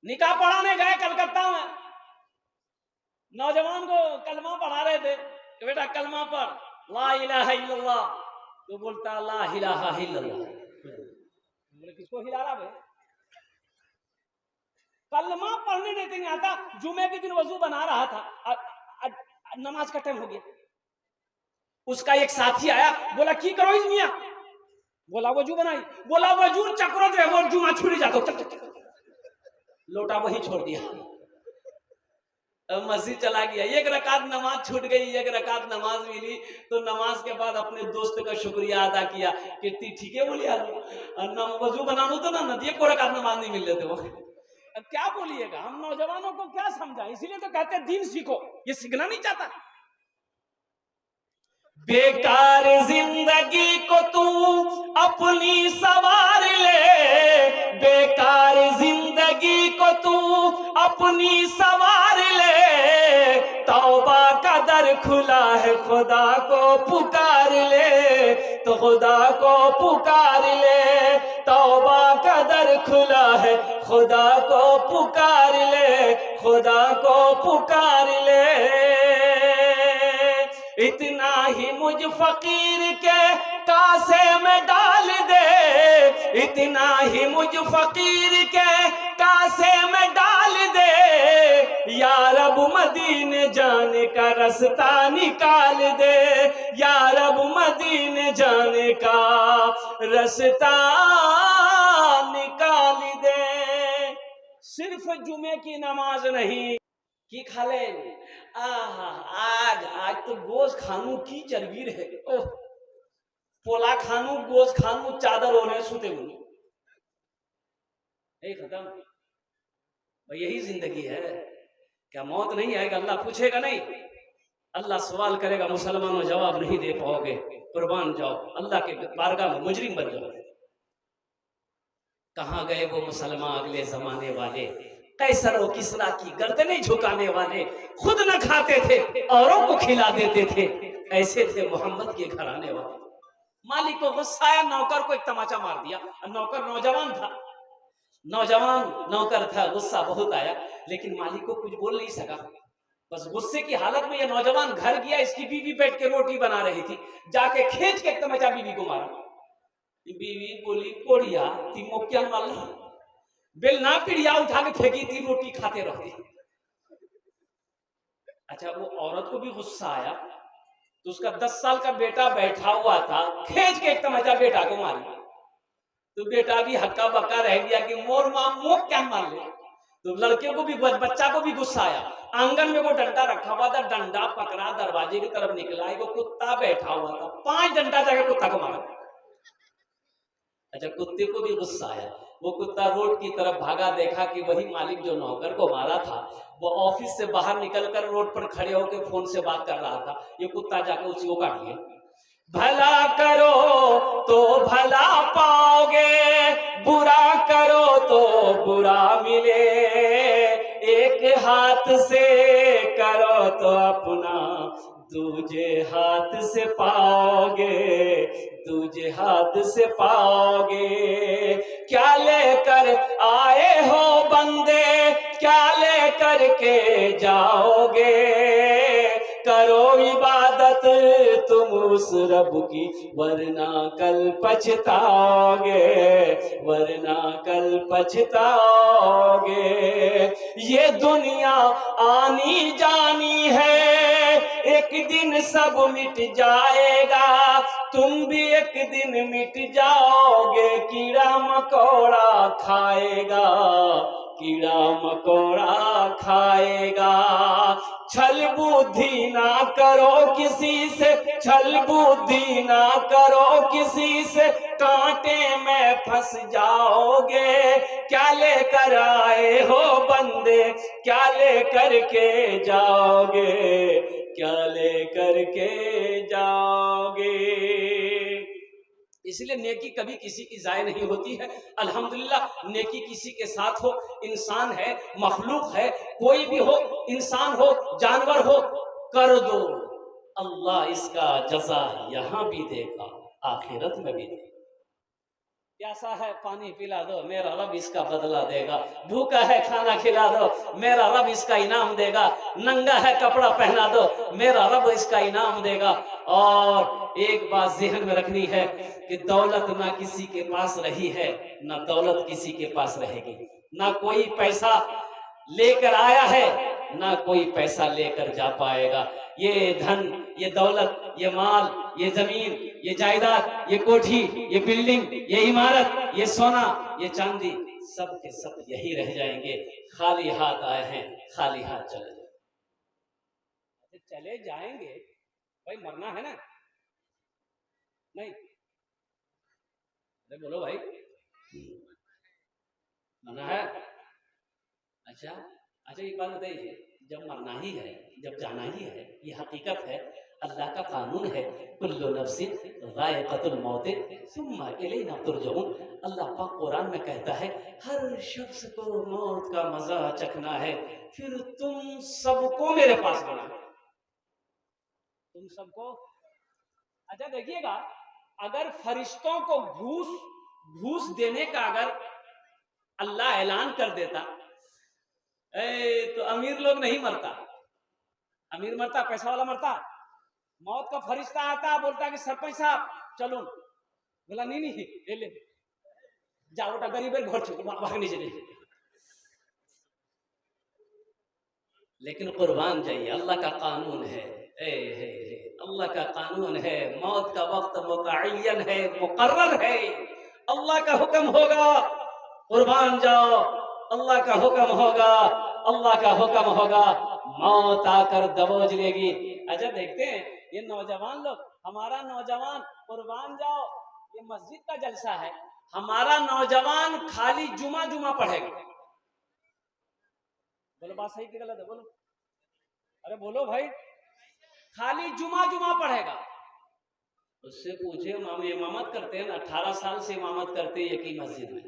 निकाह पढ़ाने गए कलकत्ता में, नौजवान को कलमा पढ़ा रहे थे कि बेटा कलमा पढ़, ला इलाहा इल्लल्लाह। तो बोलता ला इलाहा इल्लल्लाह। बोले किसको हिला रहा भाई? कलमा पढ़ने नहीं आता। जुमे के दिन वजू बना रहा था, नमाज का टाइम हो गया। उसका एक साथी आया, बोला की करो इस मियां? बोला वजू बनाई। बोला वजू चक्रों दे वो जुमा छुड़ी जातो, चल चल चल। लोटा वहीं छोड़ दिया, मस्जिद चला गया। एक रकात नमाज छूट गई, एक रकात नमाज मिली। तो नमाज के बाद अपने दोस्त का शुक्रिया अदा किया कि ठीक है बोलिए, वजू बनानो तो ना नदी को रकात नमाज नहीं मिल रहे थे वो। अब क्या बोलिएगा, हम नौजवानों को क्या समझाएं? इसीलिए तो कहते हैं दीन सीखो, ये सीखना नहीं चाहता। बेकार जिंदगी को तू अपनी सवार ले, बेकार जिंदगी को तू अपनी सवार ले, तौबा का दर खुला है खुदा को पुकार ले, तो खुदा को पुकार ले। तौबा का दर खुला है खुदा को पुकार ले, खुदा को पुकार ले। इतना ही मुझ फकीर के कासे में डाल दे, इतना ही मुझ फकीर के कासे में डाल दे, या रब मदीने जाने का रास्ता निकाल दे, या रब मदीने जाने का रास्ता निकाल दे। सिर्फ जुमे की नमाज नहीं की खा ले, आज तो गोश्त खानू की चरबीर है, ओह पोला खानू गोश्त खानू चादर ओढ़े सुते हुए, खत्म भाई। यही जिंदगी है। क्या मौत नहीं आएगा? अल्लाह पूछेगा नहीं, अल्लाह सवाल करेगा, मुसलमानों जवाब नहीं दे पाओगे, कुर्बान जाओ, अल्लाह के बारगाह में मुजरिम बन जाओ। कहां गए वो मुसलमान अगले जमाने वाले, कैसर और किसरा की गर्दनें झुकाने वाले, खुद न खाते थे औरों को खिला देते थे, ऐसे थे मोहम्मद के घराने वाले। मालिक को गुस्सा आया, नौकर को एक तमाचा मार दिया। नौकर नौजवान था, नौजवान नौकर था, गुस्सा बहुत आया, लेकिन मालिक को कुछ बोल नहीं सका। बस गुस्से की हालत में यह नौजवान घर गया, इसकी बीवी बैठ के रोटी बना रही थी, जाके खींच के एक तमाचा बीवी को मारा। बीवी बोली कोड़िया तिमो क्या माल बेल ना पिड़िया उठा के फेंकी थी, रोटी खाते रहते। अच्छा, वो औरत को भी गुस्सा आया, तो उसका 10 साल का बेटा बैठा हुआ था, खींच के एक तमाचा बेटा को मारी। तो बेटा भी हक्का बक्का रह गया कि मोर मां मोक क्या मार ले। तो लड़के को भी, बच्चा को भी गुस्सा आया। आंगन में वो डंडा रखा हुआ था, डंडा पकड़ा, दरवाजे की तरफ निकला, वो कुत्ता बैठा हुआ था, 5 डंडा जाके कुत्ता को मारा। अच्छा, कुत्ते को भी गुस्सा आया, वो कुत्ता रोड की तरफ भागा, देखा कि वही मालिक जो नौकर को मारा था वो ऑफिस से बाहर निकलकर रोड पर खड़े होकर फोन से बात कर रहा था। ये कुत्ता जाकर उसी को काट लिया। भला करो तो भला पाओगे, बुरा करो तो बुरा मिले, एक हाथ से करो तो अपना दूजे हाथ से पाओगे, दूजे हाथ से पाओगे। क्या लेकर आए हो बंदे, क्या लेकर के जाओगे, करो इबादत तुम उस रब की, वरना कल पछताओगे, वरना कल पछताओगे। ये दुनिया आनी जानी है, एक दिन सब मिट जाएगा, तुम भी एक दिन मिट जाओगे। कीड़ा मकोड़ा खाएगा, कीड़ा मकोड़ा खाएगा। छल बुद्धि ना करो किसी से, छल बुद्धि ना करो किसी से, कांटे में फंस जाओगे। क्या लेकर आए हो बंदे, क्या लेकर के जाओगे, क्या लेकर के जाओगे। इसलिए नेकी कभी किसी की जाय नहीं होती है। अल्हम्दुलिल्लाह नेकी किसी के साथ हो, इंसान है, मखलूक है, कोई भी हो, इंसान हो, जानवर हो, कर दो, अल्लाह इसका जज़ा यहाँ भी देगा, आखिरत में भी देगा। प्यासा है पानी पिला दो, मेरा रब इसका बदला देगा। भूखा है खाना खिला दो, मेरा रब इसका इनाम देगा। नंगा है कपड़ा पहना दो, मेरा रब इसका इनाम देगा। और एक बात ज़हन में रखनी है कि दौलत ना किसी के पास रही है, ना दौलत किसी के पास रहेगी। ना कोई पैसा लेकर आया है, ना कोई पैसा लेकर जा पाएगा। ये धन, ये दौलत, ये माल, ये जमीन, ये जायदाद, ये कोठी, ये बिल्डिंग, ये इमारत, ये सोना, ये चांदी, सब के सब यही रह जाएंगे। खाली हाथ आए हैं, खाली हाथ चले जाएंगे। चले जाएंगे भाई, मरना है ना? नहीं? अरे बोलो भाई, मरना है? अच्छा अच्छा, एक बात बताइए, जब मरना ही है, जब जाना ही है, ये हकीकत है, अल्लाह का कानून है, कुल्लु नफ्सिन ज़ाइक़तुल मौत सुम्मा इलैना तुरजऊन। अल्लाह पाक कुरान में कहता है, हर शख्स को मौत का मजा चखना है, फिर तुम सबको मेरे पास बुलाना, तुम सबको। अच्छा देखिएगा, अगर फरिश्तों को घूस देने का अगर अल्लाह ऐलान कर देता, तो अमीर लोग नहीं मरता। अमीर मरता, पैसा वाला मरता। मौत का फरिश्ता आता, बोलता कि सरपंच साहब चलो, बोला नहीं नहीं ले ले जाओ, गरीब घर भागने चले। लेकिन कुर्बान जाइए, अल्लाह का कानून है, अल्लाह का कानून है। मौत का वक्त मुतअय्यन है, मुकर्रर है। अल्लाह का हुक्म होगा, कुर्बान जाओ, अल्लाह का हुक्म होगा, अल्लाह का हुक्म होगा, मौत आकर दबोच लेगी। अच्छा देखते हैं ये नौजवान लोग, हमारा नौजवान कुर्बान जाओ, ये मस्जिद का जलसा है, हमारा नौजवान खाली जुमा जुमा पढ़ेगा। बोलो बात सही कि गलत है? बोलो, अरे बोलो भाई, खाली जुमा जुमा पढ़ेगा। उससे पूछे, हम इमामत करते हैं ना, 18 साल से इमामत करते हैं एक ही मस्जिद में।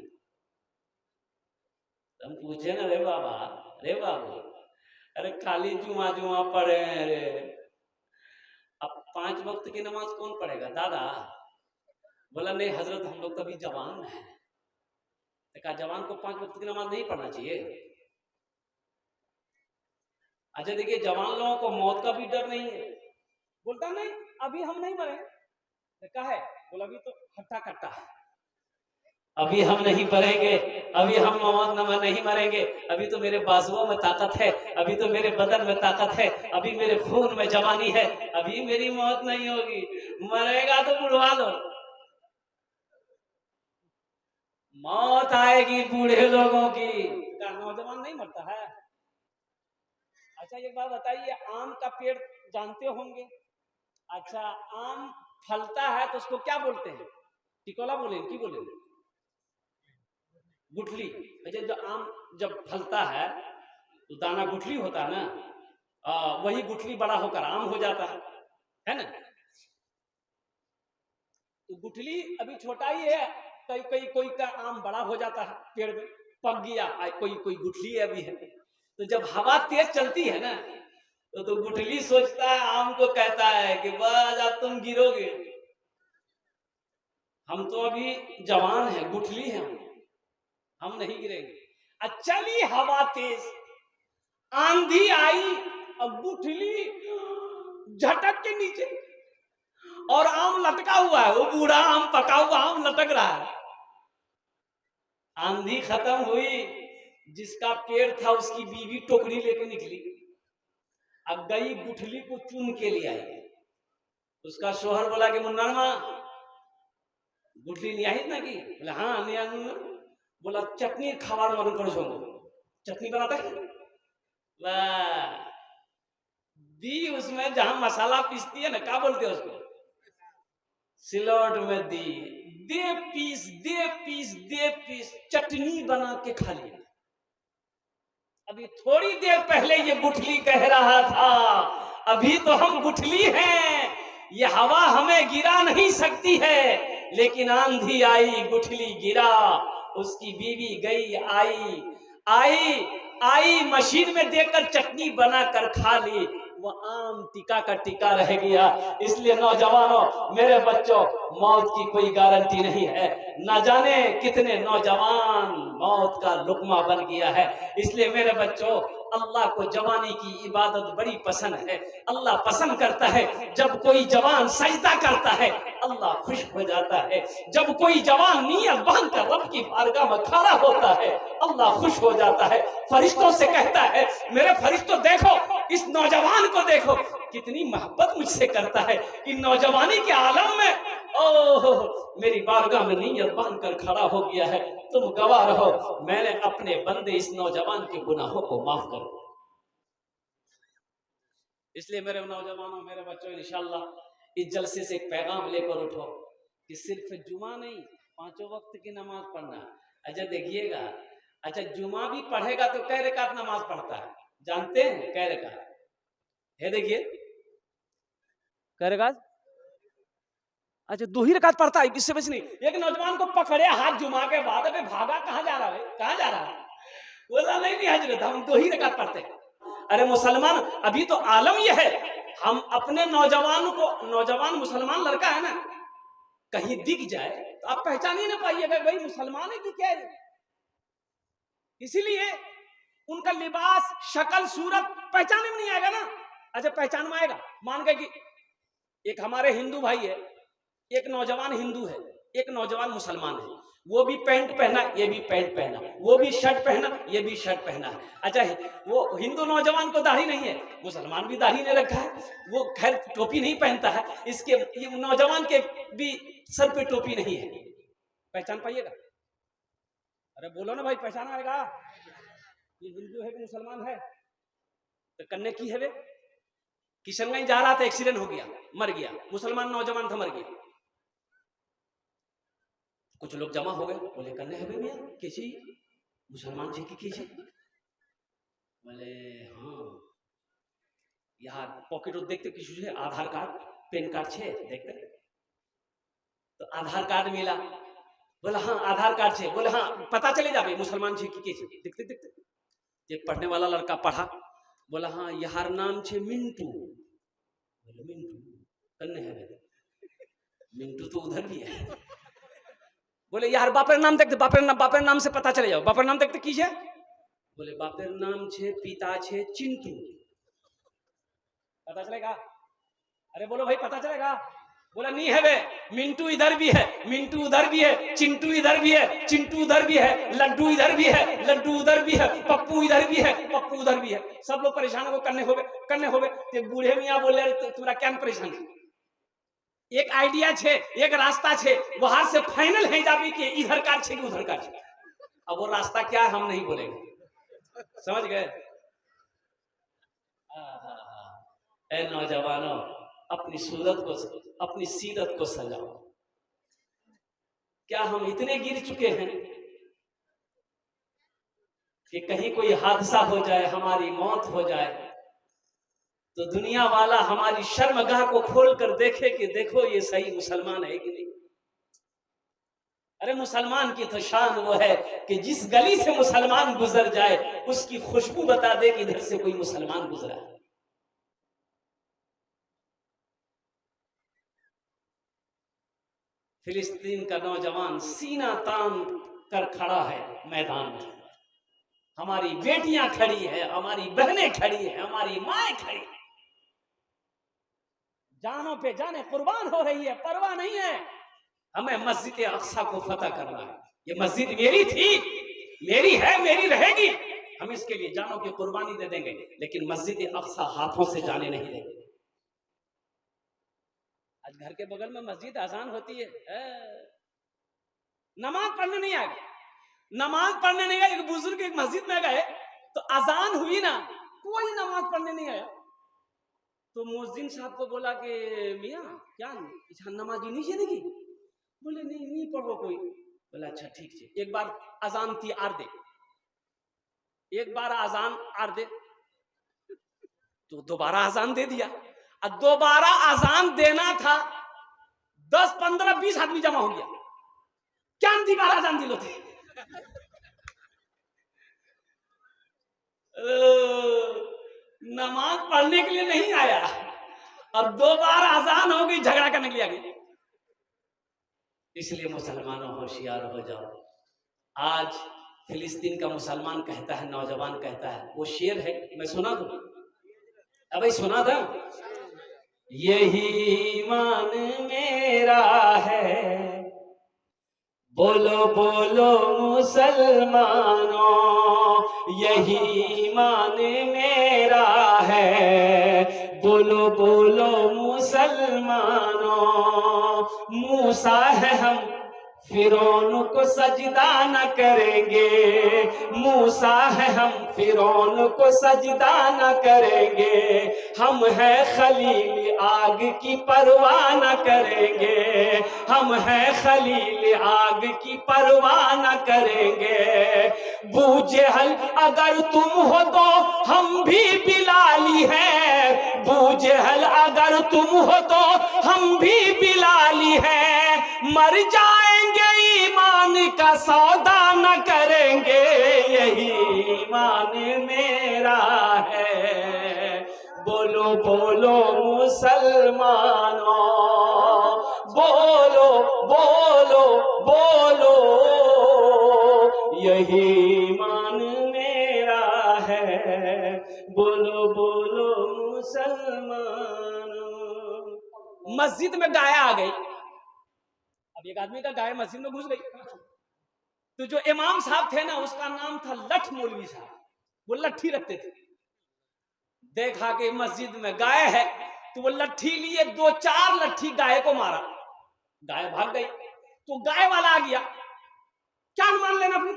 हम पूछे ना, रे बाबा, रे बाबू, अरे खाली जुमा जुमा पढ़े, अरे अब 5 वक्त की नमाज कौन पढ़ेगा दादा? बोला नहीं हजरत, हम लोग कभी जवान हैं। कहा जवान को 5 वक्त की नमाज नहीं पढ़ना चाहिए? अच्छा देखिए, जवान लोगों को मौत का भी डर नहीं है। बोलता नहीं अभी हम नहीं मरे। कहा है? बोला अभी तो खट्टा खट्टा है, अभी हम नहीं मरेंगे, अभी हम मौत नहीं मरेंगे, अभी तो मेरे बाजुओं में ताकत है, अभी तो मेरे बदन में ताकत है, अभी मेरे खून में जवानी है, अभी मेरी मौत नहीं होगी। मरेगा तो बुढ़वा लो, मौत आएगी बूढ़े लोगों की, नौजवान नहीं मरता है। अच्छा एक बात बताइए, आम का पेड़ जानते होंगे? अच्छा, आम फलता है तो उसको क्या बोलते हैं? टिकोला बोले की बोले? गुठली। अच्छा, जो आम जब फलता है तो दाना गुठली होता है ना, वही गुठली बड़ा होकर आम हो जाता है ना? तो गुठली अभी छोटा ही है, कोई का आम बड़ा हो जाता है, पेड़ में पक गया, कोई गुठली अभी है। तो जब हवा तेज चलती है ना, तो गुठली सोचता है, आम को कहता है कि बस अब तुम गिरोगे, हम तो अभी जवान हैं, गुठली हैं, हम नहीं गिरेंगे। चली हवा तेज, आंधी आई और गुठली झटक के नीचे, और आम लटका हुआ है, वो बूढ़ा आम, पका हुआ आम लटक रहा है। आंधी खत्म हुई, जिसका पेड़ था उसकी बीवी टोकरी लेके निकली, अब गई गुठली को चुन के ले आई। उसका शोहर बोला कि मुन्ना गुठली ले आई ना की? बोला हाँ ले आऊँ ना। बोला चटनी खावार मन कर, चटनी बनाता है दी, उसमें जहां मसाला पीसती है ना, क्या बोलते हैं उसको? सिलौट में दी, दे पीस दे पीस दे पीस, चटनी बना के खा लिया। अभी थोड़ी देर पहले ये गुठली कह रहा था, अभी तो हम गुठली हैं, ये हवा हमें गिरा नहीं सकती है, लेकिन आंधी आई, गुठली गिरा, उसकी बीवी गई, आई आई आई मशीन में देकर चटनी बनाकर खा ली। वो आम टीका का टीका रह गया। इसलिए नौजवानों, मेरे बच्चों, मौत की कोई गारंटी नहीं है। ना जाने कितने नौजवान मौत का लुकमा बन गया है। इसलिए मेरे बच्चों, अल्लाह को जवानी की इबादत बड़ी पसंद है। अल्लाह पसंद करता है जब कोई जवान सजदा करता है, अल्लाह खुश हो जाता है। जब कोई जवान नियत बांध कर रब की बारगाह में खड़ा होता है, अल्लाह खुश हो जाता है। फरिश्तों से कहता है, मेरे फरिश्तों देखो, इस नौजवान को देखो, कितनी मोहब्बत मुझसे करता है। कि नौजवानी के आलम में ओह मेरी बारगाह में नियत बांध कर खड़ा हो गया है। तुम गवाह रहो, मैंने अपने बंदे इस नौजवान के गुनाहों को माफ कर। इसलिए मेरे नौजवानों, मेरे बच्चों, इंशाअल्लाह इस जलसे से एक पैगाम लेकर उठो कि सिर्फ जुमा नहीं, 5 वक्त की नमाज पढ़ना। अच्छा देखिएगा, अच्छा जुमा भी पढ़ेगा तो कै रकात नमाज पढ़ता है, जानते हैं? कै रकात है? देखिए कै रकात, अच्छा 2 ही रकात पढ़ता है, इससे बस नहीं। एक नौजवान को पकड़े हाथ जुमा के बाद, अबे भागा कहाँ जा रहा है, कहाँ जा रहा है? बोला नहीं हजरत, हम 2 ही रकात पढ़ते हैं। अरे मुसलमान, अभी तो आलम यह है, हम अपने नौजवान को, नौजवान मुसलमान लड़का है ना, कहीं दिख जाए तो आप पहचान ही ना पाइएगा भाई मुसलमान है कि क्या है। इसीलिए उनका लिबास, शक्ल, सूरत पहचान में नहीं आएगा ना। अच्छा पहचान में आएगा, मान गए कि एक हमारे हिंदू भाई है, एक नौजवान हिंदू है, एक नौजवान मुसलमान है। वो भी पैंट पहना, ये भी पैंट पहना, वो भी शर्ट पहना, ये भी शर्ट पहना है। अच्छा वो हिंदू नौजवान को दाढ़ी नहीं है, मुसलमान भी दाढ़ी नहीं रखा है, वो खैर टोपी नहीं पहनता है, इसके ये नौजवान के भी सर पे टोपी नहीं है। पहचान पाइएगा? अरे बोलो ना भाई, पहचान आएगा ये हिंदू है कि मुसलमान है। तो कन्ने की है वे, किशनगंज जा रहा था, एक्सीडेंट हो गया, मर गया, मुसलमान नौजवान था, मर गया। कुछ लोग जमा हो गए, बोले कन्ने है भैया कैसी मुसलमान जी की कैसी? बोले हाँ यार पॉकेट देखते किसी है, आधार कार्ड पैन कार्ड छे देखते, तो आधार कार्ड मिला। बोला हाँ आधार कार्ड छे। बोले हाँ पता चले जाबे मुसलमान जी की कैसी। देखते देखते एक पढ़ने वाला लड़का पढ़ा, बोला हाँ यार नाम छे मिंटू। बोले मिंटू कन्ने है? मिंटू तो उधर भी है। बोले यार बापर नाम देखते, बापर नाम से पता चले जाओ, बापर नाम देखते की है? बोले बापर नाम छे पिता छे चिंटू। पता चलेगा? अरे बोलो भाई पता चलेगा? बोला नहीं है वे, मिंटू इधर भी है, मिंटू उधर भी है, चिंटू इधर भी है, चिंटू उधर भी है, लड्डू इधर भी है, लड्डू उधर भी है, पप्पू इधर भी है, पप्पू उधर भी है। सब लोग परेशान हो करने हो गए। बूढ़े मियाँ बोले तुम्हारा क्या परेशान है? एक आइडिया छे, एक रास्ता छे, वहां से फाइनल है जाबी कि इधर कार छे कि उधर कार छे। अब वो रास्ता क्या है हम नहीं बोलेंगे, समझ गए? ए नौजवानों, अपनी सूरत को, अपनी सीरत को सजाओ। क्या हम इतने गिर चुके हैं कि कहीं कोई हादसा हो जाए, हमारी मौत हो जाए, तो दुनिया वाला हमारी शर्मगाह को खोल कर देखे कि देखो ये सही मुसलमान है कि नहीं। अरे मुसलमान की तो शान वो है कि जिस गली से मुसलमान गुजर जाए उसकी खुशबू बता दे कि इधर से कोई मुसलमान गुजरा है। फिलिस्तीन का नौजवान सीना तान कर खड़ा है मैदान में, हमारी बेटियां खड़ी है, हमारी बहनें खड़ी है, हमारी माएं खड़ी है, जानों पे जाने कुर्बान हो रही है, परवाह नहीं है। हमें मस्जिद अक्सा को फतह करना है। ये मस्जिद मेरी थी, मेरी है, मेरी रहेगी, हम इसके लिए जानों की कुर्बानी दे देंगे, लेकिन मस्जिद अक्सा हाथों से जाने नहीं देंगे। आज घर के बगल में मस्जिद आसान होती है, नमाज पढ़ने नहीं आएगा, नमाज पढ़ने नहीं गए। एक बुजुर्ग एक मस्जिद में गए तो अजान हुई ना, कोई नमाज पढ़ने नहीं आया। तो मुअज्जिन साहब को बोला कि मियाँ क्या नमाजी नहीं चलेगी? बोले नहीं पढ़ो कोई। बोला अच्छा ठीक है, एक बार अजान थी आर दे, एक बार अजान आर दे, तो दोबारा अजान दे दिया। अब दोबारा अजान देना था, 10 15 20 आदमी जमा हो गया, क्या दोबारा अजान दिलो थे। नमाज पढ़ने के लिए नहीं आया, अब 2 बार आजान हो गई, झगड़ा करने के लिए आ गई। इसलिए मुसलमानों होशियार हो जाओ। आज फिलिस्तीन का मुसलमान कहता है, नौजवान कहता है, वो शेर है, मैं सुना दूं? अबे सुना था, यही ईमान मेरा है, बोलो बोलो मुसलमानों, यही ईमान मेरा है, बोलो बोलो मुसलमानों। मूसा है हम फिरौन को सजदा न करेंगे, मूसा है हम फिरौन को सजदा न करेंगे, हम हैं खलील आग की परवाह न करेंगे, हम हैं खलील आग की परवाह न करेंगे। बूजहल अगर तुम हो तो हम भी बिलाली हैं, बूजहल अगर तुम हो तो हम भी बिलाली हैं, मर जाएंगे ईमान का सौदा न करेंगे, यही ईमान मेरा है, बोलो बोलो मुसलमानों, बोलो बोलो बोलो, यही ईमान मेरा है, बोलो बोलो मुसलमानों। मस्जिद में गाय आ गई। अब एक आदमी का गाय मस्जिद में घुस गई, तो जो इमाम साहब थे ना, उसका नाम था लठ मौलवी साहब, वो लट्ठी रखते थे। देखा कि मस्जिद में गाय है, तो वो लट्ठी लिए 2-4 लट्ठी गाय को मारा, गाय भाग गई। तो गाय वाला आ गया, क्या मान लेना फिर,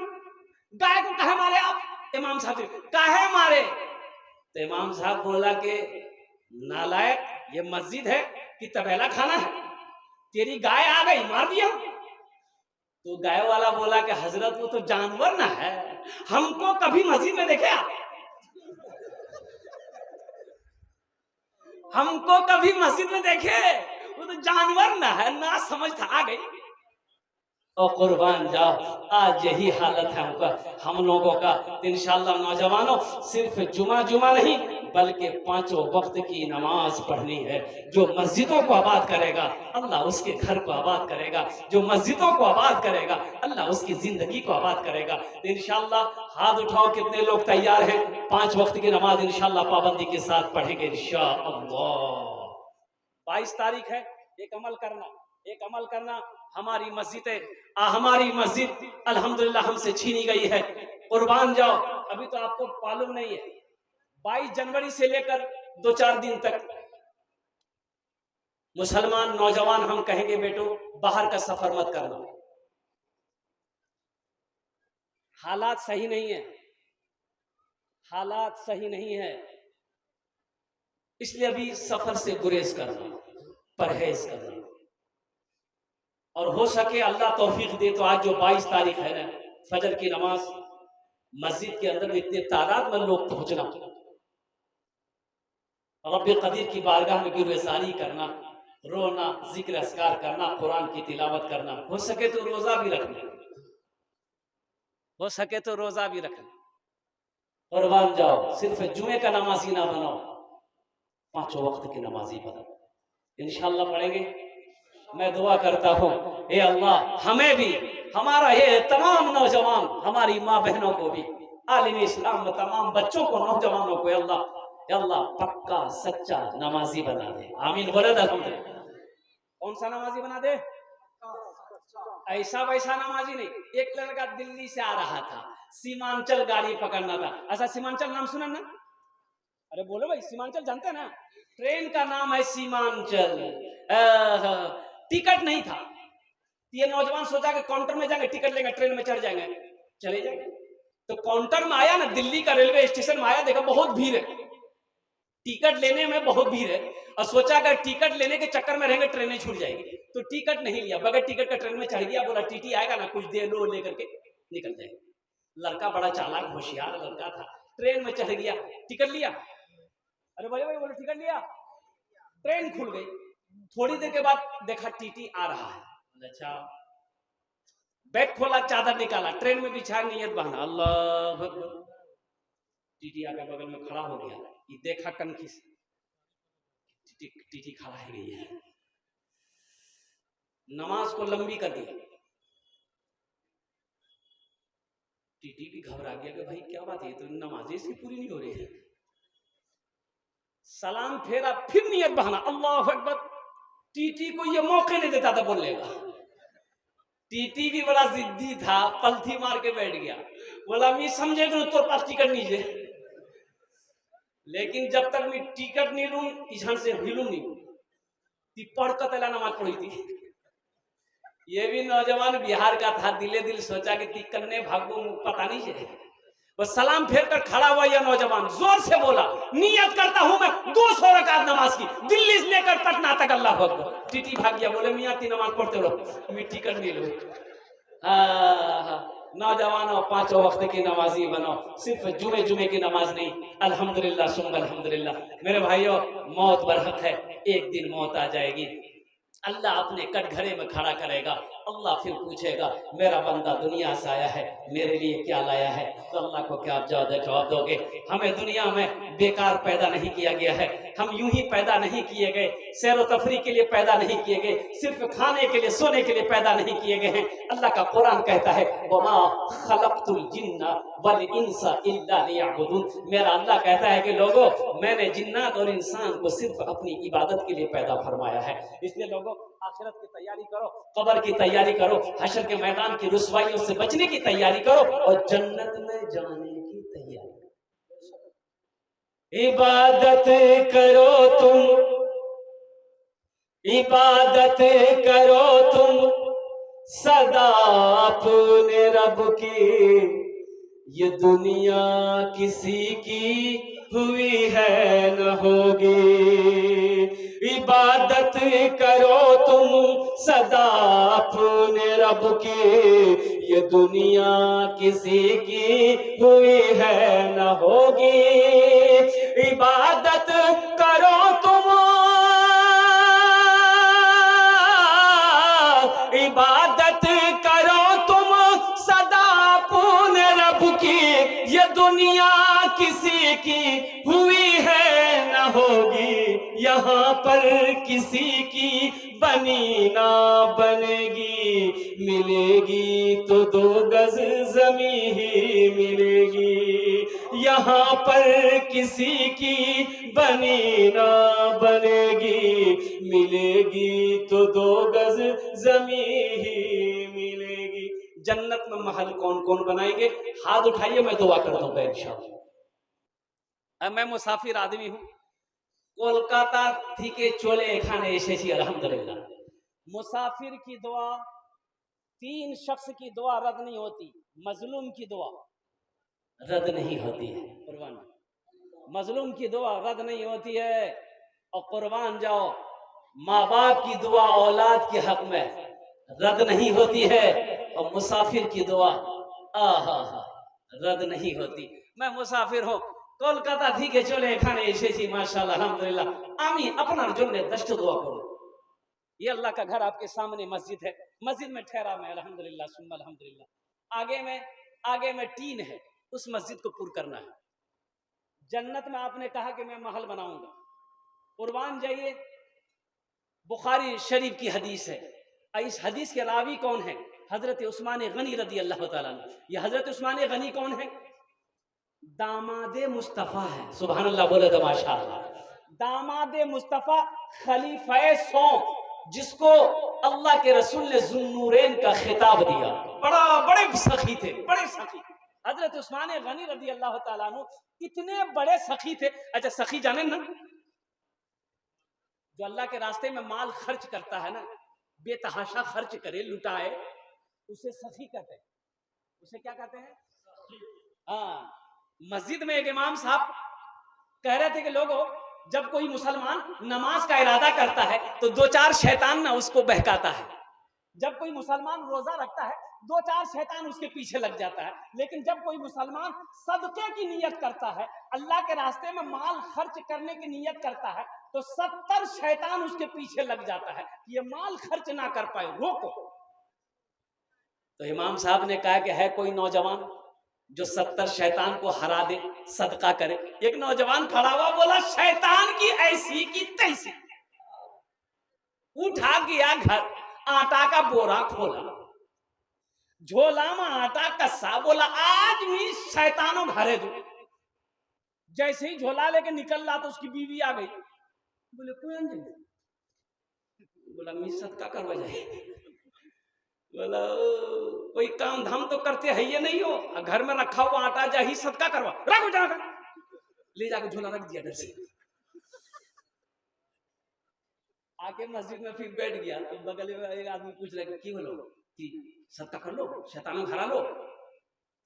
गाय को कहे मारे आप? इमाम साहब कहे मारे? तो इमाम साहब बोला कि नालायक, ये मस्जिद है कि तबेला खाना है, तेरी गाय आ गई मार दिया। तो गाय वाला बोला कि हजरत वो तो जानवर ना है, हमको कभी मस्जिद में देखे आप? हमको कभी मस्जिद में देखे? वो तो जानवर ना है, ना समझ था, आ गई। और कुर्बान जाओ, आज यही हालत है हम लोगों का। इंशाअल्लाह नौजवानों, सिर्फ जुमा नहीं बल्कि 5 वक्त की नमाज पढ़नी है। जो मस्जिदों को आबाद करेगा, अल्लाह उसके घर को आबाद करेगा, जो मस्जिदों को आबाद करेगा, अल्लाह उसकी जिंदगी को आबाद करेगा। तो इंशाअल्लाह हाथ उठाओ, कितने लोग तैयार हैं 5 वक्त की नमाज इंशाअल्लाह पाबंदी के साथ पढ़ेंगे इंशाअल्लाह। 22 तारीख है, एक अमल करना। हमारी मस्जिद अल्हम्दुलिल्लाह हमसे छीनी गई है, कुर्बान जाओ। अभी तो आपको मालूम नहीं है, 22 जनवरी से लेकर 2-4 दिन तक मुसलमान नौजवान हम कहेंगे, बेटो बाहर का सफर मत करना, हालात सही नहीं है, हालात सही नहीं है, इसलिए अभी सफर से गुरेज करना, परहेज करना। और हो सके अल्लाह तौफीक दे तो आज जो 22 तारीख है ना, फजर की नमाज मस्जिद के अंदर में इतने तादाद में लोग पहुंचना, रब्बे कदीर की बारगाह में गिरवेसारी करना, रोना, जिक्र अस्कार करना, कुरान की तिलावत करना, हो सके तो रोजा भी रखना, हो सके तो रोजा भी रखना। कुर्बान जाओ, सिर्फ जुमे का नमाजी ना बनाओ, 5 वक्त की नमाजी बनाओ। इंशाअल्लाह पढ़ेंगे। मैं दुआ करता हूँ, ए अल्लाह हमें भी, हमारा ये तमाम नौजवान, हमारी माँ बहनों को भी, आलिम इस्लाम में तमाम बच्चों को, नौजवानों को अल्लाह पक्का सच्चा नमाजी बना दे। आमीन बोले अल्हम्दुलिल्लाह। कौन सा नमाजी बना दे? ऐसा वैसा नमाजी नहीं। एक लड़का दिल्ली से आ रहा था, सीमांचल गाड़ी पकड़ना था। अच्छा, सीमांचल नाम सुना ना? अरे बोलो भाई, सीमांचल जानते हैं ना? ट्रेन का नाम है सीमांचल। टिकट नहीं था, ये नौजवान सोचा कि काउंटर में जाएंगे, टिकट लेंगे, ट्रेन में चढ़ जाएंगे, चले जाएंगे। तो काउंटर में आया ना, दिल्ली का रेलवे स्टेशन में आया, देखा बहुत भीड़ है, टिकट लेने में बहुत भीड़ है, और सोचा अगर टिकट लेने के चक्कर में रहेंगे ट्रेनें छूट जाएगी, तो टिकट नहीं लिया, बगैर टिकट का ट्रेन में चढ़ गया। बोला टीटी आएगा ना, कुछ दे लो, लेकर के निकल जाएगा। लड़का बड़ा चालाक होशियार लड़का था, ट्रेन में चढ़ गया, टिकट लिया। अरे भाई बोले टिकट लिया, ट्रेन खुल गई। थोड़ी देर के बाद देखा टीटी आ रहा है, अच्छा, बैग खोला, चादर निकाला, ट्रेन में बिछा, नियत बहाना, अल्लाह टीटी आके बगल में खड़ा हो गया, ये देखा कनखी से टीटी खड़ा है गई है, नमाज को लंबी कर दी। टीटी भी घबरा गया कि भाई क्या बात है, तो नमाज इसकी पूरी नहीं हो रही है। सलाम फेरा, फिर नियत बहाना, अल्लाह अकबर। टीटी को ये मौके नहीं देता था बोलने का। टीटी भी बड़ा जिद्दी था, पलथी मार के बैठ गया, बोला मैं समझे तो पास टिकट नहीं दे, लेकिन जब तक मैं टिकट नहीं लूं इधर से हिलूं नहीं। पढ़ कर तला नमाज पढ़ी थी। ये भी नौजवान बिहार का था, दिले दिल सोचा कि कन्ने भागो, पता नहीं है। बस सलाम फेर कर खड़ा हुआ यह नौजवान जोर से बोला, नियत करता हूं मैं 200 रकात नमाज की, दिल्ली से लेकर पटना तक, अल्लाह अकबर। टीटी भाग गया, बोले मियां की नमाज पढ़ते रहो, मैं टिकट नहीं लूं। नौजवानों, 5 वक्त की नमाजी बनो, सिर्फ जुमे की नमाज नहीं। अल्हम्दुलिल्लाह सुम्मा अल्हम्दुलिल्लाह। मेरे भाइयों, मौत बरहक है, एक दिन मौत आ जाएगी। अल्लाह अपने कटघरे में खड़ा करेगा, अल्लाह फिर पूछेगा मेरा बंदा दुनिया से आया है, मेरे लिए क्या लाया है? तो अल्लाह को क्या जवाब दोगे? हमें दुनिया में बेकार पैदा नहीं किया गया है, हम यूं ही पैदा नहीं किए गए, सैर तफरी के लिए पैदा नहीं किए गए, सिर्फ खाने के लिए सोने के लिए पैदा नहीं किए गए हैं। अल्लाह का कुरान कहता है वमा खलक़तुल जिन्ना वल इंसा इल्ला लियअबुदून। मेरा अल्लाह कहता है कि लोगों, मैंने जिन्नात और इंसान को सिर्फ अपनी इबादत के लिए पैदा फरमाया है। इसलिए लोगों, आखिरत की तैयारी करो, कब्र की तैयारी करो, हशर के मैदान की रुसवाइयों से बचने की तैयारी करो और जन्नत में जाने की तैयारी करो। इबादत करो तुम, इबादत करो तुम सदा अपने रब की, ये दुनिया किसी की हुई है न होगी। इबादत करो तुम सदा अपने रब की, ये दुनिया किसी की हुई है न होगी। इबादत करो तुम, इबादत करो तुम सदा अपने रब की, ये दुनिया किसी की हुई है न होगी। यहाँ पर किसी की बनी ना बनेगी, मिलेगी तो 2 गज जमी ही मिलेगी। यहाँ पर किसी की बनी ना बनेगी, मिलेगी तो 2 गज जमी ही मिलेगी। जन्नत में महल कौन कौन बनाएंगे? हाथ उठाइए, मैं दुआ कर दूंगा इंशाअल्लाह। मैं मुसाफिर आदमी हूं, कोलकाता थी के चोले खाने एसेছি अल्हम्दुलिल्लाह। मुसाफिर की दुआ, 3 शख्स की दुआ रद्द नहीं होती। मजलूम की दुआ रद्द नहीं होती है, कुर्बान। मजलूम की दुआ रद्द नहीं होती है, और कुर्बान जाओ, माँ बाप की दुआ औलाद के हक में रद्द नहीं होती है, और मुसाफिर की दुआ रद्द नहीं होती। मैं मुसाफिर हूँ, কলকাতা থেকে চলে এখানে এসেছি, माशाल्लाह अल्हम्दुलिल्लाह। আমি আপনার জন্য 10টা दुआ करूं। ये अल्लाह का घर आपके सामने मस्जिद है, मस्जिद में ठहरा मैं अल्हम्दुलिल्लाह सुम्मा अल्हम्दुलिल्लाह। आगे में टीन है, उस मस्जिद को पूरा करना है। जन्नत में आपने कहा कि मैं महल बनाऊंगा, कुर्बान जाइए, बुखारी शरीफ की हदीस है। इस हदीस के रावी कौन है? हजरत उस्मान गनी रदी अल्लाह ताला अन्हु। ये हजरत उस्मान गनी कौन है? दामादे मुस्तफा है, सुभान अल्लाह बोले तो माशाअल्लाह। दामादे मुस्तफा खलीफे सौम, जिसको अल्लाह के रसूल ने जुन्नूरैन का खिताब दिया। बड़े सखी थे, बड़े सखी। हजरत उस्मान गनी रदी अल्लाह ताला अन्हु इतने बड़े सखी थे। अच्छा, सखी जाने ना, जो अल्लाह के रास्ते में माल खर्च करता है ना, बेतहाशा खर्च करे, लुटाए, उसे सखी कहते हैं। उसे क्या कहते हैं? हाँ। मस्जिद में एक इमाम साहब कह रहे थे कि लोगों, जब कोई मुसलमान नमाज का इरादा करता है तो 2-4 शैतान ना उसको बहकाता है। जब कोई मुसलमान रोजा रखता है 2-4 शैतान उसके पीछे लग जाता है। लेकिन जब कोई मुसलमान सदके की नियत करता है, अल्लाह के रास्ते में माल खर्च करने की नियत करता है, तो 70 शैतान उसके पीछे लग जाता है, ये माल खर्च ना कर पाए, रोको। तो इमाम साहब ने कहा कि है कोई नौजवान जो 70 शैतान को हरा दे, सदका करे। एक नौजवान खड़ा हुआ, बोला शैतान की ऐसी की तैसी। उठा गया घर, आटा का बोरा खोला, झोला में आटा कस्सा, बोला आज भी शैतानों घरे दो। जैसे ही झोला लेके निकल रहा तो उसकी बीवी आ गई, बोले कौन जाए? बोला मी सदका करवा जाए। बोला कोई काम धाम तो करते है ये नहीं हो, घर में रखा हुआ आटा जा ही सदका करवा, रखो जाकर। ले जाकर झोला रख दिया डर से। आके मस्जिद में फिर बैठ गया तो बगल में एक आदमी पूछ रहा कि बोलो कि सदका कर लो, शैतानों हरा लो।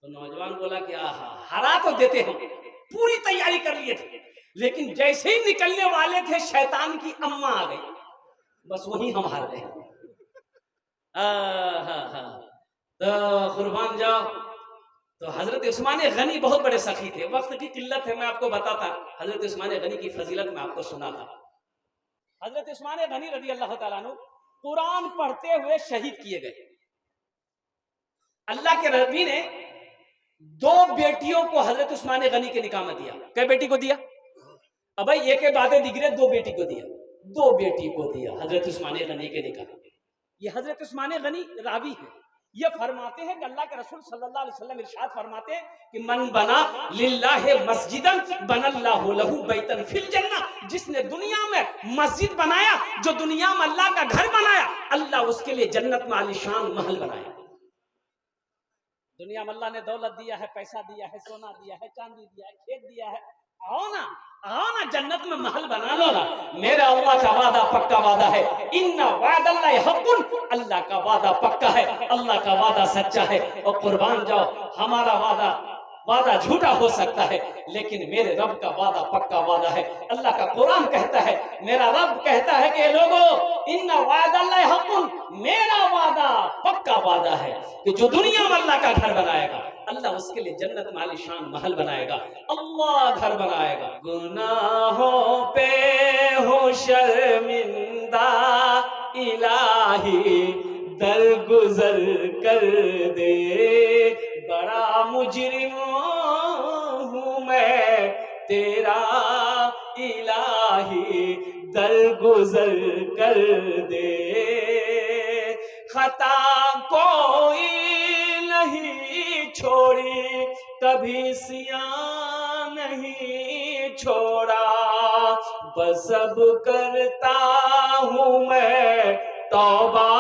तो नौजवान बोला कि आहा, हरा तो देते हम, पूरी तैयारी कर लिए थे, लेकिन जैसे ही निकलने वाले थे शैतान की अम्मा आ गई, बस वही हम हार गए। तो कुर्बान जाओ। तो हजरत उस्मान गनी बहुत बड़े सखी थे। वक्त की किल्लत है, मैं आपको बताता, हजरत उस्मान गनी की फजीलत में आपको सुना था। हजरत उस्मान गनी रजी अल्लाह ताला अन्हु कुरान पढ़ते हुए शहीद किए गए। अल्लाह के नबी ने 2 बेटियों को हजरत उस्मान गनी के निकाह में दिया। कै बेटी को दिया? अब भाई एक के बाद दिगरे 2 बेटी को दिया, 2 बेटी को दिया हजरत उस्मान गनी के निकाह। ये हजरत उस्मान गनी रावी है, ये फरमाते हैं कि अल्लाह के रसूल सल्लल्लाहु अलैहि वसल्लम इरशाद फरमाते हैं कि मन बना लिल्लाहि मस्जिदन बनल्लाहु लहू बैतन फिल जन्नह। जिसने दुनिया में मस्जिद बनाया, जो दुनिया में अल्लाह का घर बनाया, अल्लाह उसके लिए जन्नत में आलीशान महल बनाया। दुनिया में अल्लाह ने दौलत दिया है, पैसा दिया है, सोना दिया है, चांदी दिया है, खेत दिया है, आओ ना जन्नत में महल बना लो ना। मेरा अल्लाह का वादा पक्का वादा है, इन्ना वादल्लाहि हक़्क़ुन, अल्लाह का वादा पक्का है, अल्लाह का वादा सच्चा है। और कुर्बान जाओ, हमारा वादा झूठा हो सकता है, लेकिन मेरे रब का वादा पक्का वादा है। अल्लाह का कुरान कहता है, मेरा रब कहता है कि लोगों इन्ना वादल्लाहि हक़्क़ुन, मेरा वादा पक्का वादा है कि जो दुनिया में अल्लाह का घर बनाएगा, अल्लाह उसके लिए जन्नत में आलीशान महल बनाएगा, अल्लाह घर बनाएगा। गुनाहों पे हो शर्मिंदा इलाही, दरगुजर कर दे, बड़ा मुजरिम हूँ मैं तेरा इलाही, दरगुजर कर दे। खता कोई नहीं छोड़ी, कभी सियां नहीं छोड़ा, बस अब करता हूँ मैं तौबा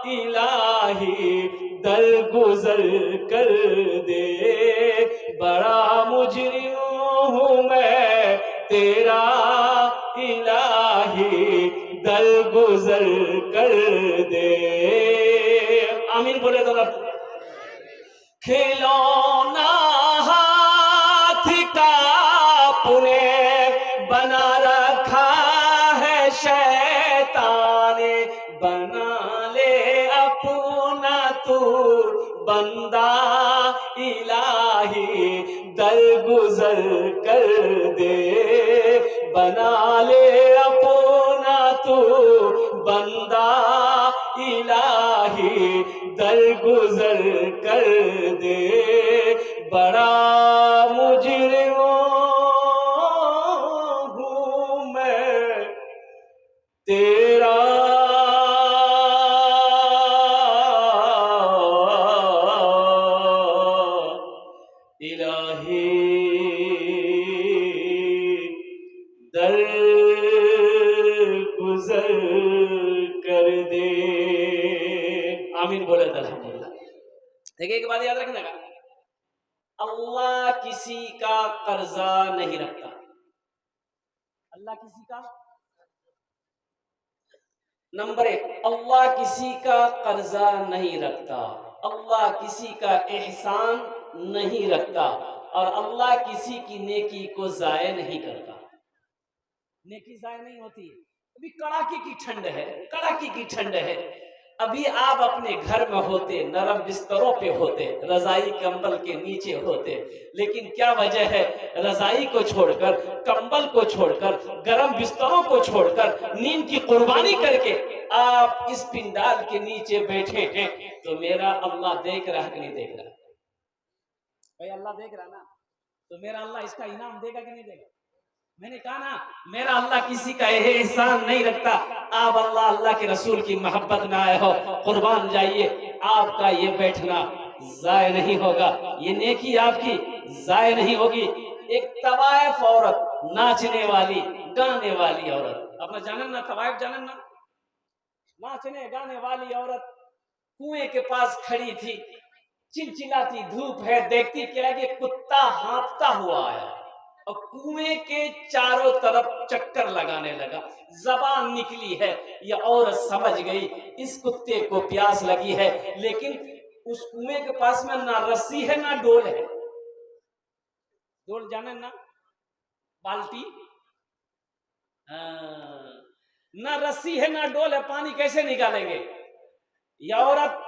इलाही, दरगुजर कर दे, बड़ा मुजरिम हूँ मैं तेरा इलाही, दरगुजर कर दे। आमीन बोले तो रब। खिलौना हाथ का पुणे बना रखा है शैतान, बना ले अपना तू बंदा इलाही, दरगुजर कर दे, बना ले अपना तू बंदा इलाही, दरगुजर कर दे, बड़ा मुजरिम हूँ मैं तेरा इलाही, दरगुजर कर दे। आमीन बोले तो अल्हम्दुलिल्लाह। देखिए एक बात याद रखना, अल्लाह किसी का कर्जा नहीं रखता। अल्लाह किसी का, नंबर 1, अल्लाह किसी का कर्जा नहीं रखता, अल्लाह किसी का एहसान नहीं रखता, और अल्लाह किसी की नेकी को जाया नहीं करता। नेकी जाया नहीं होती। अभी कड़ाके की ठंड है, कड़ाके की ठंड है, अभी आप अपने घर में होते, नरम बिस्तरों पे होते, रजाई कंबल के नीचे होते, लेकिन क्या वजह है, रजाई को छोड़कर, कंबल को छोड़कर, गरम बिस्तरों को छोड़कर, नींद की कुर्बानी करके आप इस पिंडाल के नीचे बैठे हैं। तो मेरा अल्लाह देख रहा कि नहीं देख रहा? भाई अल्लाह देख रहा ना, तो मेरा अल्लाह इसका इनाम देगा कि नहीं देगा? मैंने कहा ना, मेरा अल्लाह किसी का एहसान नहीं रखता। आप अल्लाह के रसूल की मोहब्बत में आए हो, कुर्बान जाइए, आपका ये बैठना जाय नहीं होगा, ये नेकी आपकी जाय नहीं होगी। एक तवायफ औरत, नाचने वाली गाने वाली औरत, अपना जानन ना, तवायफ जानन ना, नाचने गाने वाली औरत कुएं के पास खड़ी थी, चिलचिलाती धूप है, देखती क्या कि कुत्ता हाँफता हुआ आया और कुएं के चारों तरफ चक्कर लगाने लगा। जबान निकली है, ये औरत समझ गई इस कुत्ते को प्यास लगी है, लेकिन उस कुएं के पास में ना रस्सी है ना डोल है। डोल जाने ना, बाल्टी, ना रस्सी है ना डोल है, पानी कैसे निकालेंगे? यह औरत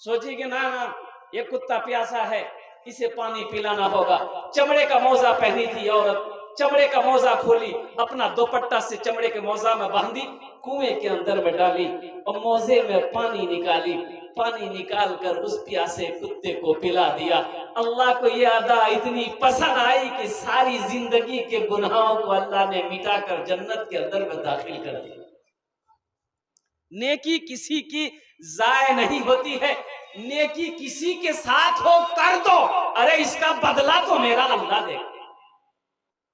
सोची कि ना ना, ये कुत्ता प्यासा है, इसे पानी पिलाना होगा। चमड़े का मौजा पहनी थी औरत, चमड़े का मौजा खोली, अपना दोपट्टा से चमड़े के मौजा में बांधी, कुएं के अंदर में डाली और मौजे में पानी निकाली। पानी निकाल कर उस प्यासे कुत्ते को पिला दिया। अल्लाह को यह अदा इतनी पसंद आई कि सारी जिंदगी के गुनाहों को अल्लाह ने मिटाकर जन्नत के अंदर में दाखिल कर दिया। नेकी किसी की जाय नहीं होती है, नेकी किसी के साथ हो कर दो, अरे इसका बदला तो मेरा अल्लाह देगा,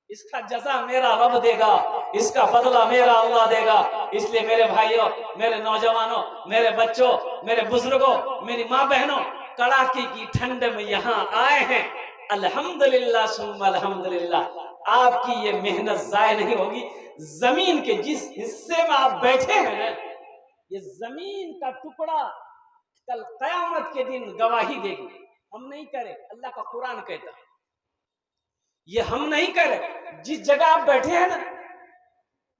इसका जज़ा मेरा रब देगा, इसका बदला मेरा अल्लाह देगा। इसलिए मेरे भाइयों, मेरे नौजवानों, मेरे बच्चों, मेरे बुजुर्गों, मेरी माँ बहनों, कड़ाके की ठंड में यहाँ आए हैं, अल्हम्दुलिल्लाह सुम्मा अल्हम्दुलिल्लाह, आपकी ये मेहनत जाय नहीं होगी। जमीन के जिस हिस्से में आप बैठे हैं ना, ये जमीन का टुकड़ा कल कयामत के दिन गवाही देगी। हम नहीं करे, अल्लाह का कुरान कहता, ये हम नहीं करे। जिस जगह आप बैठे हैं ना,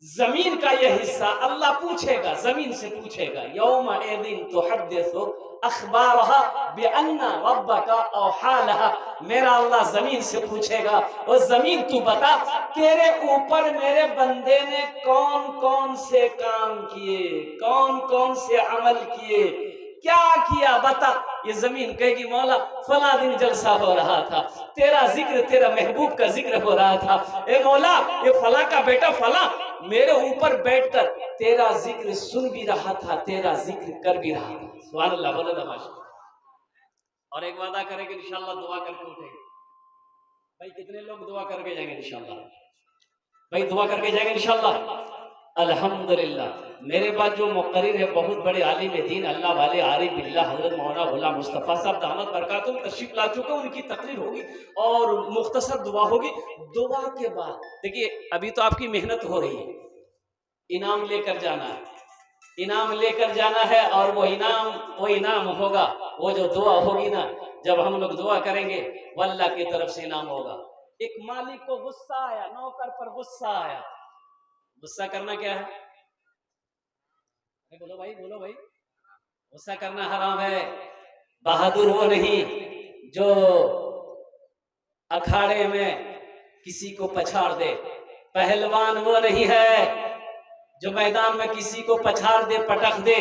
जमीन का यह हिस्सा अल्लाह पूछेगा, जमीन से पूछेगा, यौम एदिन तुहद्दिसु अखबारहा बिअन्ना रब्बका औहालहा, मेरा अल्लाह जमीन से पूछेगा, और जमीन तू बता तेरे ऊपर मेरे बंदे ने कौन कौन से काम किए, कौन कौन से अमल किए, क्या किया बता। ये जमीन कहेगी मौला फला दिन जलसा हो रहा था, तेरा जिक्र, तेरा महबूब का जिक्र हो रहा था, ए मौला ये फला का बेटा फला मेरे ऊपर बैठकर तेरा जिक्र सुन भी रहा था, तेरा जिक्र कर भी रहा था। सुभान अल्लाह, बोले नमाज। और एक वादा करेंगे इंशाल्लाह, दुआ करके उठेंगे। भाई कितने लोग दुआ करके जाएंगे इंशाल्लाह? भाई दुआ करके जाएंगे इंशाल्लाह। अल्हम्दुलिल्लाह, मेरे पास जो मुक़र्रिर है बहुत बड़े आलिम दीन, अल्लाह वाले आरिफ बिल्लाह, हज़रत मौलाना गुलाम मुस्तफ़ा साहब दामत बरकातुहू तशरीफ ला चुके, उनकी तकरीर होगी और मुख्तसर दुआ होगी। दुआ के बाद देखिए, अभी तो आपकी मेहनत हो रही है, इनाम लेकर जाना है, इनाम लेकर जाना है, और वो इनाम होगा, वो जो दुआ होगी ना, जब हम लोग दुआ करेंगे वो अल्लाह की तरफ से इनाम होगा। एक मालिक को गुस्सा आया, नौकर पर गुस्सा आया, गुस्सा करना क्या है? बोलो भाई, बोलो भाई, गुस्सा करना हराम है। बहादुर वो नहीं जो अखाड़े में किसी को पछाड़ दे, पहलवान वो नहीं है जो मैदान में किसी को पछाड़ दे, पटक दे।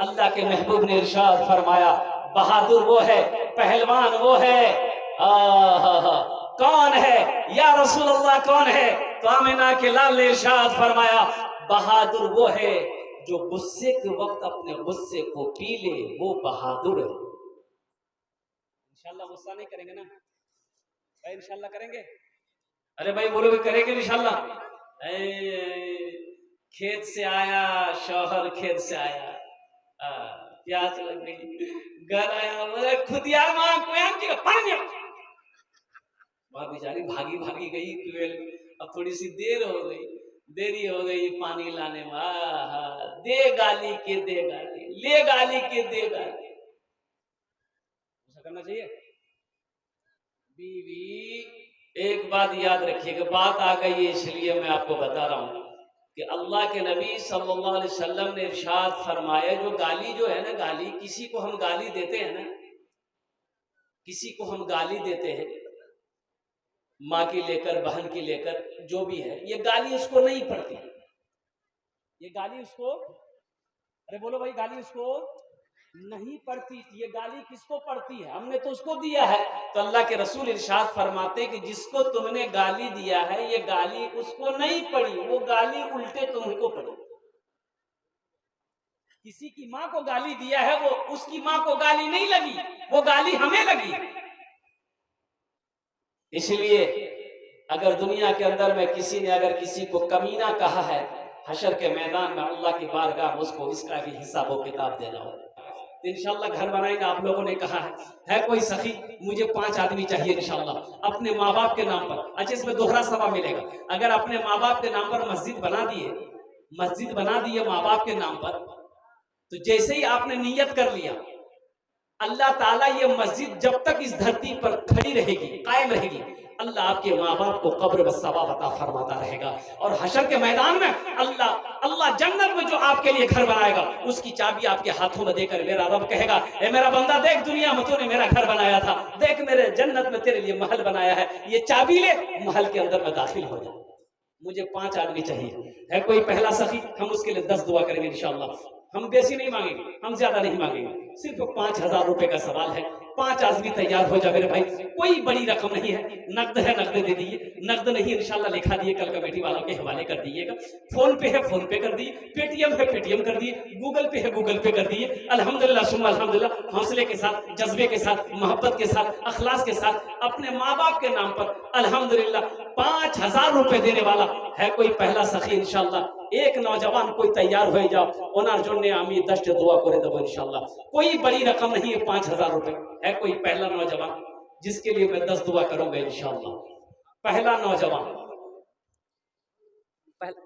अल्लाह के महबूब ने इरशाद फरमाया, बहादुर वो है, पहलवान वो है। कौन है या रसूल अल्लाह, कौन है? तो आमिना के लाल ने इरशाद फरमाया, बहादुर वो है जो गुस्से के वक्त अपने गुस्से को पी ले, वो बहादुर है। इंशाल्लाह गुस्सा नहीं करेंगे ना भाई? इंशाल्लाह करेंगे। अरे भाई बोलो, करेंगे इंशाल्लाह। खेत से आया शौहर, खेत से आया, प्यास लग गई, घर आया, बोले खुदिया मां कोई पानी, मां बेचारी भागी भागी गई ट्यूबवेल, अब थोड़ी सी देर हो गई, देरी हो गई पानी लाने में। दे गाली के दे गाली, ले गाली के दे गाली, ऐसा करना चाहिए? बीवी एक बात याद रखिएगा, बात आ गई है इसलिए मैं आपको बता रहा हूं कि अल्लाह के नबी सल्लल्लाहु अलैहि वसल्लम ने इरशाद फरमाया, जो गाली जो है ना, गाली, किसी को हम गाली देते हैं ना, किसी को हम गाली देते हैं, माँ की लेकर, बहन की लेकर, जो भी है, ये गाली उसको नहीं पड़ती, ये गाली उसको, अरे बोलो भाई, गाली उसको नहीं पढ़ती, ये गाली किसको पड़ती है? हमने तो उसको दिया है। तो अल्लाह के रसूल इरशाद फरमाते कि जिसको तुमने गाली दिया है ये गाली उसको नहीं पड़ी, वो गाली उल्टे तुमको पड़ी। किसी की माँ को गाली दिया है, वो उसकी माँ को गाली नहीं लगी, वो गाली हमें लगी। इसलिए अगर दुनिया के अंदर में किसी ने अगर किसी को कमीना कहा है, हशर के मैदान में अल्लाह की बारगाह में उसको इसका भी हिसाब व किताब देना हो। तो इंशाल्लाह घर बनाएंगे। आप लोगों ने कहा है कोई सखी मुझे 5 आदमी चाहिए इंशाल्लाह अपने माँ बाप के नाम पर। अच्छा, इसमें दोहरा सवाब मिलेगा। अगर अपने माँ बाप के नाम पर मस्जिद बना दिए माँ बाप के नाम पर, तो जैसे ही आपने नियत कर लिया, अल्लाह ताला ये मस्जिद जब तक इस धरती पर खड़ी रहेगी, कायम रहेगी, अल्लाह आपके माँ बाप को कब्र में सवाब अता फरमाता रहेगा। और हशर के मैदान में अल्लाह जन्नत में जो आपके लिए घर बनाएगा उसकी चाबी आपके हाथों में देकर मेरा रब कहेगा, ए मेरा बंदा देख, दुनिया में तूने मेरा घर बनाया था, देख मेरे जन्नत में तेरे लिए महल बनाया है, ये चाबी ले, महल के अंदर में दाखिल हो जा। मुझे 5 आदमी चाहिए। है कोई पहला सखी? हम उसके लिए 10 दुआ करेंगे इंशाल्लाह। हम बेसी नहीं मांगेंगे, हम ज्यादा नहीं मांगेंगे, सिर्फ 5000 रुपए का सवाल है। 5 आदमी तैयार हो जा मेरे भाई, कोई बड़ी रकम नहीं है, नकद है नकद दे दीजिए, नकद नहीं इंशाल्लाह लिखा दिए, कल कमेटी वालों के हवाले कर दीजिएगा। फोन पे है फोन पे कर दिए, पेटीएम है पेटीएम कर दिए, गूगल पे है गूगल पे कर दिए। अल्हम्दुलिल्लाह सुम्मा अल्हम्दुलिल्लाह, हौसले के साथ, जज्बे के साथ, मोहब्बत के साथ, अखलास के साथ अपने माँ बाप के नाम पर अल्हम्दुलिल्लाह 5000 रुपए देने वाला है कोई पहला सखी इंशाल्लाह। एक नौजवान कोई तैयार हो जाओ, ओनार जोड़ने आमी 10 दुआ करे दबो इंशाल्लाह। कोई बड़ी रकम नहीं है, 5000 रुपए। है कोई पहला नौजवान जिसके लिए मैं 10 दुआ करूंगा इंशाल्लाह? पहला नौजवान, पहला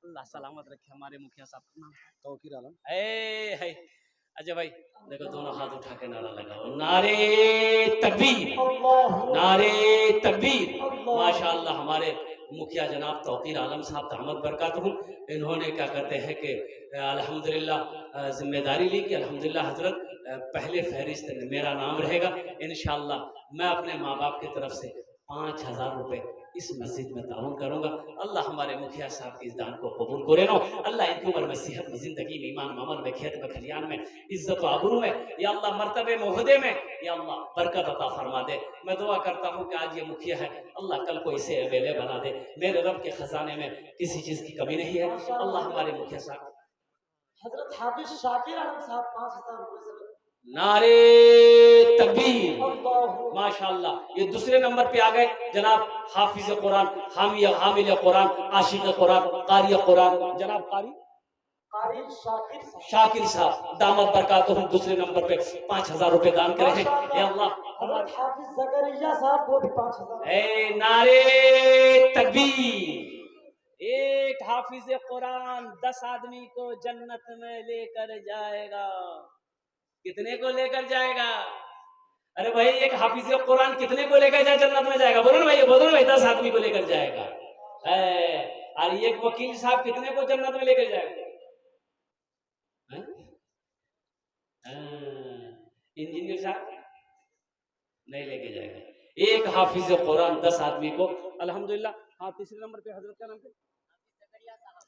अल्लाह सलामत रखे हमारे मुखिया साहब का नाम तौकीर आलम। अजय भाई देखो, दोनों हाथ उठा के नारा लगाओ, नारे तकबीर, नारे तकबीर। माशाअल्लाह हमारे मुखिया जनाब तौकीर आलम साहब दामद बरकातहू, इन्होंने क्या कहते हैं कि अल्हम्दुलिल्लाह जिम्मेदारी ली कि अल्हम्दुलिल्लाह हजरत पहले फहरिस्त में मेरा नाम रहेगा। इंशाअल्लाह मैं अपने माँ बाप की तरफ से 5000 रुपए इस मस्जिद में ताउन करूंगा। अल्लाह हमारे मुखिया साहब की इस दान को कबूल करे नो। अल्लाह इनकी उम्र में, सेहत में, जिंदगी में, ईमान मामल में, खेत में, खलियान में, इज्जत व आबरू में, या अल्लाह मर्तबे मोहदे में, या अल्लाह बरकत अता फरमा दे। मैं दुआ करता हूँ कि आज ये मुखिया है, अल्लाह कल को इसे अवेले बना दे। मेरे रब के खजाने में किसी चीज की कमी नहीं है। अल्लाह हमारे मुखिया साहब हजरत हाफिज शाकिर आलम साहब 5000 रुपए से नारे तकबीर, माशाअल्लाह। ये दूसरे नंबर पे आ गए जनाब हाफिज कुरान, हामिल कुरान, आशिक कुरान, कारी कुरान, जनाब कारी शाकिर साहब दामद बरकातहू दूसरे नंबर पे 5000 रुपए दान करे हैं। या अल्लाह हजरत हाफिज जकरिया साहब को भी 5000। नारे तकबीर। एक हाफिज कुरान 10 आदमी को जन्नत में लेकर जाएगा। कितने को लेकर जाएगा? अरे भाई, एक हाफिज कुरान कितने को लेकर जाए जन्नत में जाएगा? बोलो ना भाई, बोलो ना भाई, 10 आदमी को लेकर जाएगा। और एक वकील साहब कितने को जन्नत में लेकर जाएगा? इंजीनियर साहब नहीं लेके जाएगा। एक हाफिज कुरान 10 आदमी को अल्हम्दुलिल्लाह। हाँ, तीसरे नंबर पे हजरत का नाम क्या?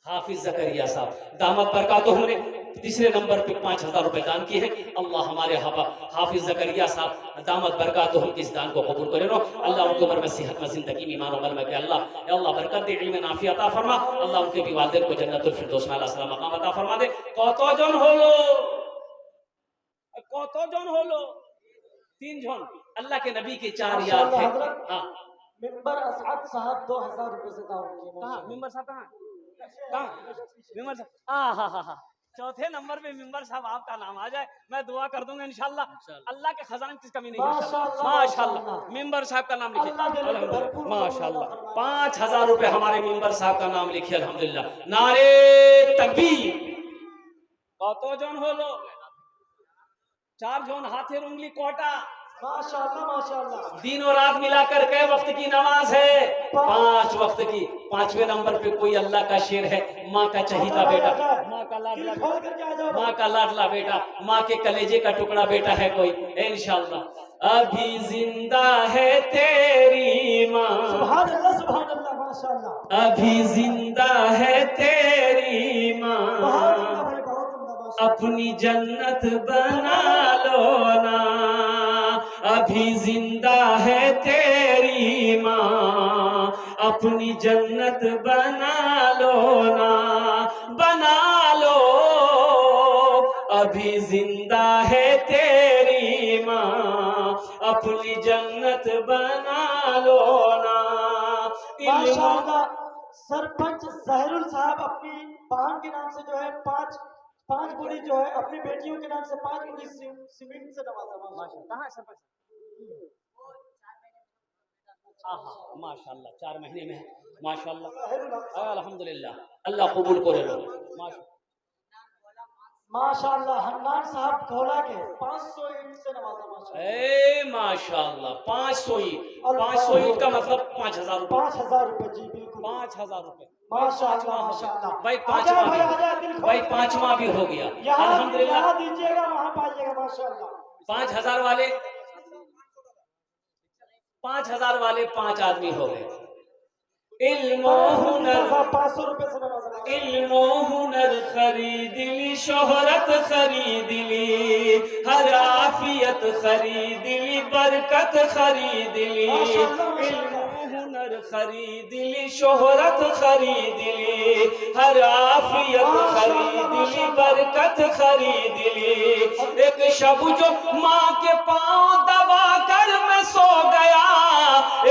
हाफिज जकरिया साहब दामद बरकातहू ने तीसरे नंबर पे 5000 रुपए दान किए हैं। अल्लाह हमारे हाफिज जकरिया साहब दामद बरकातहू के इस दान को कबूल करे नो। अल्लाह उनकी उम्र में, सेहत में, जिंदगी में, ईमान अमल में अल्लाह बरकत दे, इल्म नाफी अता फरमा। अल्लाह उनके भी वालिदैन को जन्नतुल फिरदौस में आला सलाम मकाम अता फरमा दे। कतजन हलो? 3 जन। अल्लाह के नबी के 4 याद थे। हां, मिंबर असद साहब 2000 रुपए से दान किए। कहां मिंबर साहब? कहां मिंबर साहब? हाँ, चौथे नंबर पे मिंबर साहब आपका नाम आ जाए, मैं दुआ कर दूंगा इंशाल्लाह। अल्लाह के खजाने की कमी नहीं है माशाल्लाह। मिंबर साहब का नाम लिखिए माशाल्लाह। 5000 रुपए हमारे मिंबर साहब का नाम लिखिए अल्हम्दुलिल्लाह। नारे तकबीर। कतजन हलो? 4 जन हाथेर उंगली कोटा। माशाल्लाह माशाल्लाह। दिन और रात मिलाकर कई वक्त की नमाज है? 5 वक्त की। 5वें नंबर पे कोई अल्लाह का शेर है, माँ का चहीता बेटा, माँ का लाडला बेटा, माँ के कलेजे का टुकड़ा बेटा है कोई? इंशाल्लाह अभी जिंदा है तेरी माँ। सुभान अल्लाह माशाल्लाह। अभी जिंदा है तेरी माँ, बहुत उम्दा भाई, बहुत उम्दा माशाल्लाह। अपनी जन्नत बना लो ना। अभी जिंदा है तेरी माँ, अपनी जन्नत बना लो ना, बना लो। अभी जिंदा है तेरी माँ, अपनी जन्नत बना लो ना। माशाल्लाह सरपंच जहरुल साहब अपनी बहन के नाम से जो है पांच बोरी जो है अपनी बेटियों के नाम से 5 बोरी सीमेंट से नवाजा माशाल्लाह। कहाँ है सरपंच? हाँ हाँ माशाल्लाह 4 महीने में है माशाल्लाह। जहरुल हक साहब। अल्हम्दुलिल्लाह अल्लाह कबूल करे लो माशाल्लाह हन्नान साहब खोला के 500 ईंट से नवाजा माशाल्लाह। ए माशाल्लाह 500 ईंट, 500 ईंट का मतलब 5000 रुपए। 5000 रुपए जी बिल्कुल 5000 रुपए माशाल्लाह माशाल्लाह। भाई आजा पांचवा भाई भी, आजा, दिल खोल भाई के पांचवा भी हो गया यहाँ अल्हम्दुलिल्लाह। यहाँ दीजिएगा वहां पाइएगा माशाल्लाह। 5000 वाले 5000 वाले 5 आदमी हो गए। इल्म हुनर 500 रुपए से नवाजा माशाल्लाह। इल्म हुनर खरीद ली, शोहरत खरीद ली, हर आफियत खरीद ली, बरकत खरीद ली। इल्म हुनर खरीद ली, शोहरत खरीद ली, हर आफियत खरीद ली, बरकत खरीद ली। एक शब जो माँ के पांव दबा कर मैं सो गया,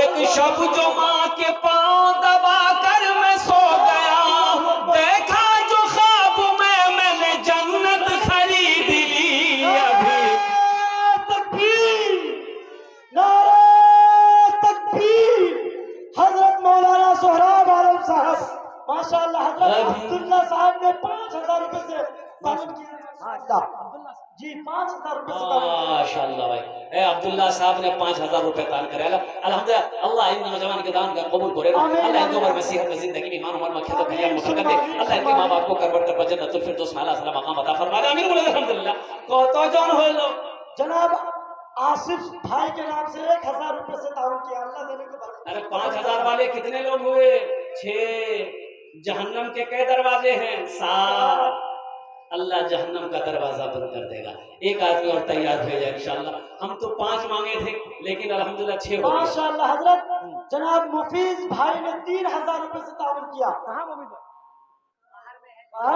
एक शब जो माँ के पांव दबा कर मैं सो गया, देखा जो ख्वाब में मैंने जन्नत खरीद ली। अभी तकबीर, नारे तकबीर। हजरत मौलाना सोहराब आलम साहब माशाल्लाह, हजरत अब्दुल्ला साहब ने 5000 रुपए से ताउन किया माशाल्लाह जी। 5000 रुपए से ताउन किया माशाल्लाह भाई। ए अब्दुल्ला साहब ने 5000 रुपए दान करे। अल्हम्दुलिल्लाह अल्लाह इन नौजवान के दान का कबूल करे। अल्लाह इनको उम्र में सेहत में जिंदगी में ईमान उम्र में खेत खलियान में बरकत दे। अल्लाह इनके मां बाप को करबट कर जन्नतुल फिरदौस में आला मकाम अता फरमा दे। आमीन बोले अल्हम्दुलिल्लाह। कतो जन हो लो जनाब आसिफ भाई के नाम से 1000 रुपए से ताउन किया, अल्लाह देने को बरकत। अरे 5000 वाले कितने लोग हुए? 6। जहन्नम के कई दरवाजे हैं? 7। अल्लाह जहन्नम का दरवाजा बंद कर देगा। एक आदमी और तैयार हो जाए इंशाअल्लाह। हम तो 5 मांगे थे लेकिन अल्हम्दुलिल्लाह 6 हो गए माशाल्लाह। हजरत जनाब मुफीज भाई ने 3000 रुपए से ताउन किया। कहाँ मुफीज भाई?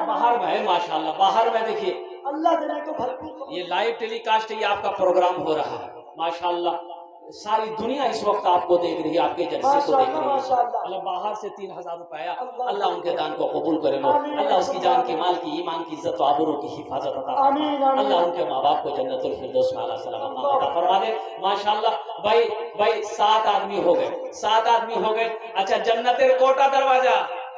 बाहर में है माशाल्लाह। बाहर में देखिए अल्लाह देने को भरपूर। ये लाइव टेलीकास्ट है, ये आपका प्रोग्राम हो रहा है माशाल्लाह। सारी दुनिया इस वक्त आपको देख रही है, आपके जलसे को देख रही है। अल्लाह बाहर से 3000 रुपया आया, अल्लाह उनके दान को कबूल करे लो। अल्लाह उसकी जान की, माल की, ईमान की, इज्जत और आबरू की हिफाजत अता फरमा। अल्लाह उनके माँ बाप को जन्नतुल फिरदौस में आला सलाम अता फरमा दे माशाल्लाह। भाई 7 आदमी हो गए, 7 आदमी हो गए। अच्छा जन्नतेर कोटा दरवाजा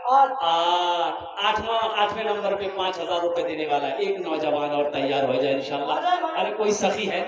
8वें नंबर पे 5000 रुपए देने वाला एक नौजवान और तैयार हो जाए इंशाल्लाह। अरे कोई सखी है